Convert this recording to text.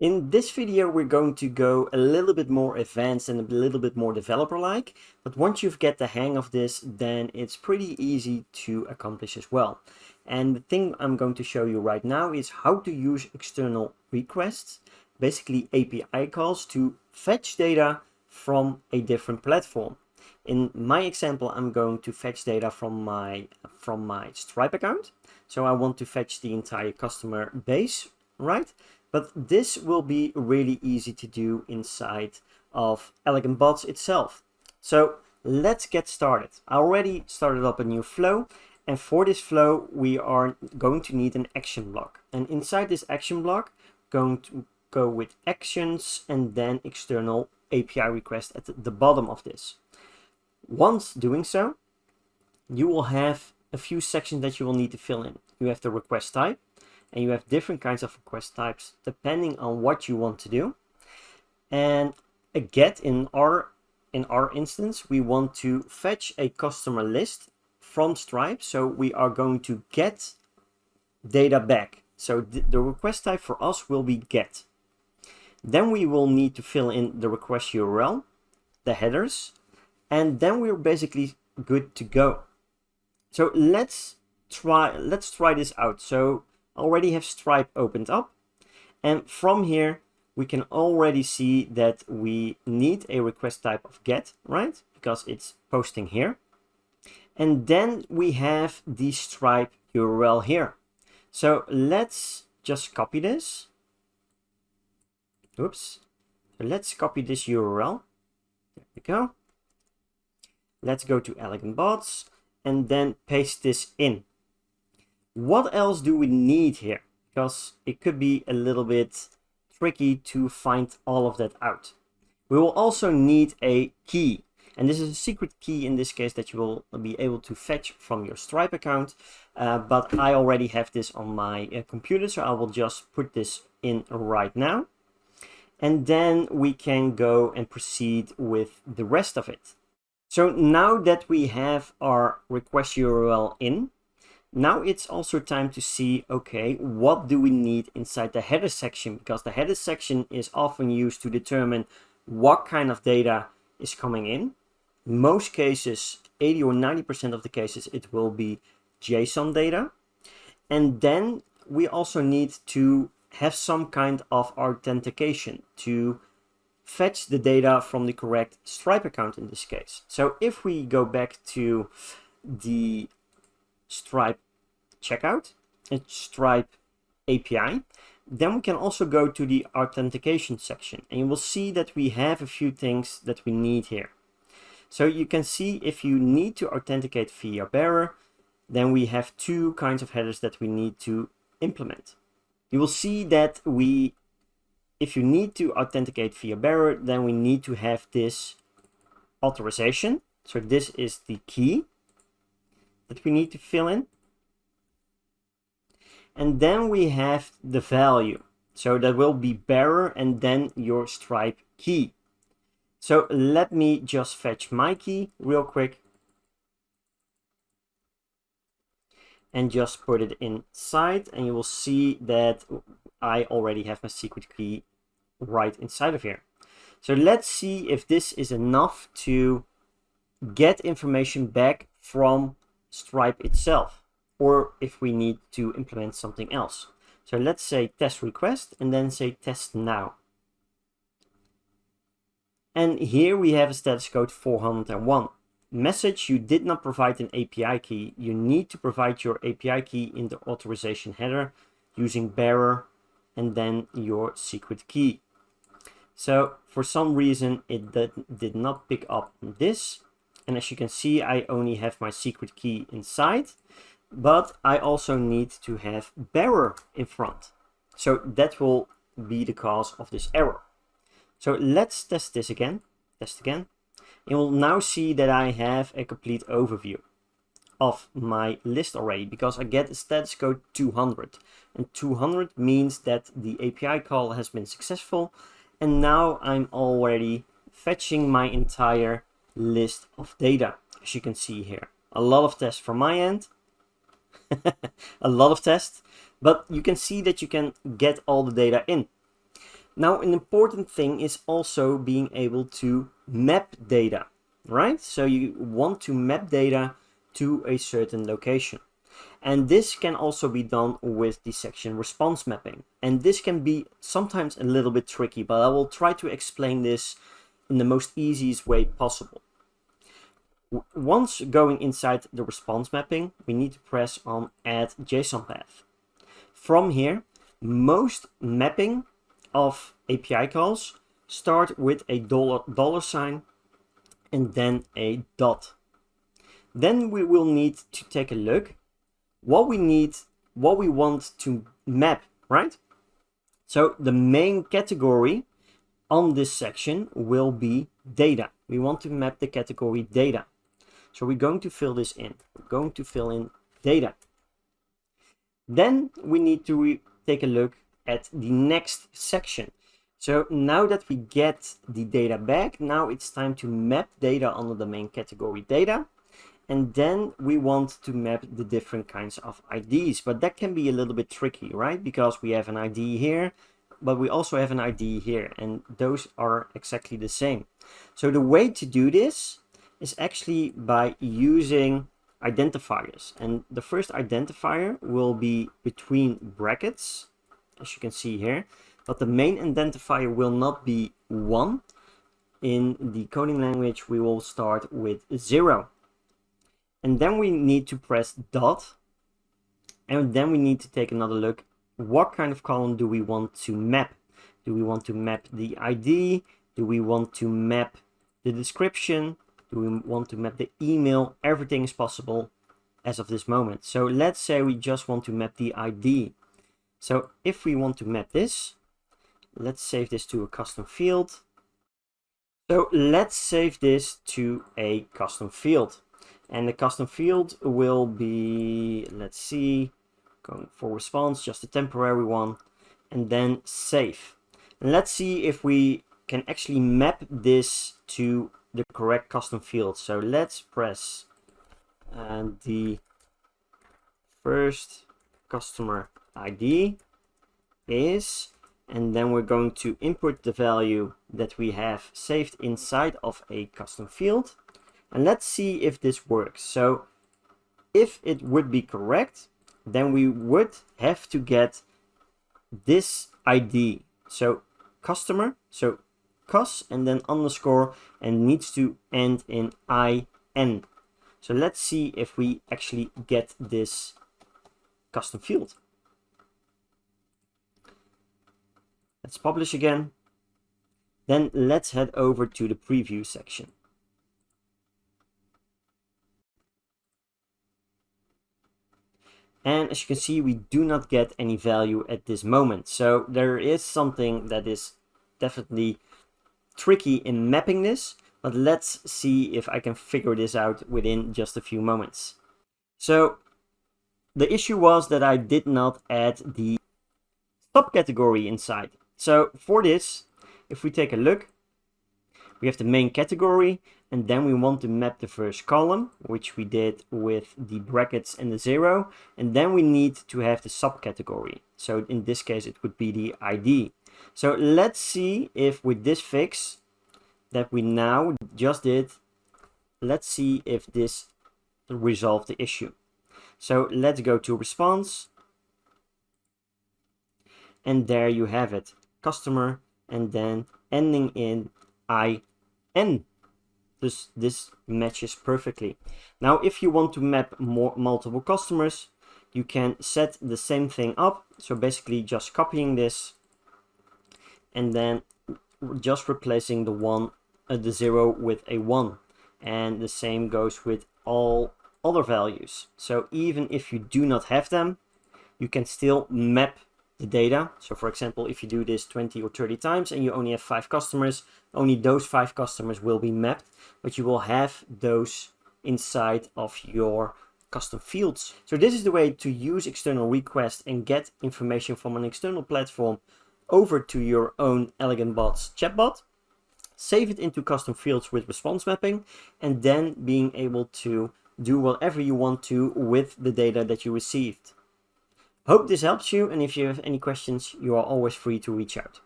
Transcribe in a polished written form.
In this video, we're going to go a little bit more advanced and a little bit more developer-like, but once you've get the hang of this, then it's pretty easy to accomplish as well. And the thing I'm going to show you right now is how to use external requests, basically API calls, to fetch data from a different platform. In my example, I'm going to fetch data from my Stripe account. So I want to fetch the entire customer base, right? But this will be really easy to do inside of Elegant Bots itself. So let's get started. I already started up a new flow, and for this flow we are going to need an action block. And inside this action block, going to go with actions and then external API request at the bottom of this. Once doing so, you will have a few sections that you will need to fill in. You have the request type, and you have different kinds of request types depending on what you want to do. And a get in our instance, we want to fetch a customer list from Stripe. So we are going to get data back. So the request type for us will be get. Then we will need to fill in the request URL, the headers, and then we're basically good to go. So let's try this out. So I already have Stripe opened up, and from here we can already see that we need a request type of get, right? Because it's posting here. And then we have the Stripe URL here. So let's just copy this. Oops. So let's copy this URL. There we go. Let's go to Elegant Bots and then paste this in. What else do we need here? Because it could be a little bit tricky to find all of that out. We will also need a key. And this is a secret key in this case that you will be able to fetch from your Stripe account. But I already have this on my computer, so I will just put this in right now. And then we can go and proceed with the rest of it. So now that we have our request URL in, now it's also time to see, okay, what do we need inside the header section? Because the header section is often used to determine what kind of data is coming in. In most cases, 80 or 90% of the cases, it will be JSON data. And then we also need to have some kind of authentication to fetch the data from the correct Stripe account in this case. So if we go back to the Stripe checkout and Stripe API, then we can also go to the authentication section, and you will see that we have a few things that we need here. So you can see if you need to authenticate via bearer, then we have two kinds of headers that we need to implement. You will see that if you need to authenticate via bearer, then we need to have this authorization. So this is the key that we need to fill in. And then we have the value. So that will be bearer and then your Stripe key. So let me just fetch my key real quick and just put it inside, and you will see that I already have my secret key right inside of here. So let's see if this is enough to get information back from Stripe itself, or if we need to implement something else. So let's say test request and then say test now. And here we have a status code 401. Message: you did not provide an API key. You need to provide your API key in the authorization header using bearer and then your secret key. So for some reason it did not pick up this. And as you can see, I only have my secret key inside, but I also need to have bearer in front. So that will be the cause of this error. So let's test this again. Test again. You will now see that I have a complete overview of my list already, because I get a status code 200. And 200 means that the API call has been successful. And now I'm already fetching my entire list of data, as you can see here. A lot of tests from my end. A lot of tests. But you can see that you can get all the data in. Now, an important thing is also being able to map data, right? So you want to map data to a certain location. And this can also be done with the section response mapping. And this can be sometimes a little bit tricky, but I will try to explain this in the most easiest way possible. Once going inside the response mapping, we need to press on Add JSON Path. From here, most mapping of API calls start with a dollar sign and then a dot. Then we will need to take a look what we want to map, right? So the main category on this section will be data. We want to map the category data. So we're going to fill this in. We're going to fill in data. Then we need to take a look at the next section. So now that we get the data back, now it's time to map data under the main category data. And then we want to map the different kinds of IDs, but that can be a little bit tricky, right? Because we have an ID here, but we also have an ID here, and those are exactly the same. So the way to do this is actually by using identifiers. And the first identifier will be between brackets, as you can see here, but the main identifier will not be 1. In the coding language, we will start with 0. And then we need to press dot. And then we need to take another look. What kind of column do we want to map? Do we want to map the ID? Do we want to map the description? Do we want to map the email? Everything is possible as of this moment. So let's say we just want to map the ID. So if we want to map this, let's save this to a custom field. So let's save this to a custom field. And the custom field will be, let's see, going for response, just a temporary one, and then save. And let's see if we can actually map this to the correct custom field. So let's press the first customer ID is, and then we're going to input the value that we have saved inside of a custom field. And let's see if this works. So if it would be correct, then we would have to get this ID. So customer, so cus and then underscore, and needs to end in IN. So let's see if we actually get this custom field. Let's publish again. Then let's head over to the preview section. And as you can see, we do not get any value at this moment. So there is something that is definitely tricky in mapping this, but let's see if I can figure this out within just a few moments. So the issue was that I did not add the subcategory inside. So for this, if we take a look, we have the main category, and then we want to map the first column, which we did with the brackets and the 0. And then we need to have the subcategory. So in this case, it would be the ID. So let's see if with this fix that we now just did, let's see if this resolved the issue. So let's go to response. And there you have it, customer, and then ending in IN. This matches perfectly. Now, if you want to map multiple customers, you can set the same thing up. So basically just copying this and then just replacing the 0 with a 1. And the same goes with all other values. So even if you do not have them, you can still map the data. So for example, if you do this 20 or 30 times and you only have 5 customers, only those 5 customers will be mapped, but you will have those inside of your custom fields. So this is the way to use external requests and get information from an external platform over to your own Elegant Bots chatbot, save it into custom fields with response mapping, and then being able to do whatever you want to with the data that you received. Hope this helps you, and if you have any questions, you are always free to reach out.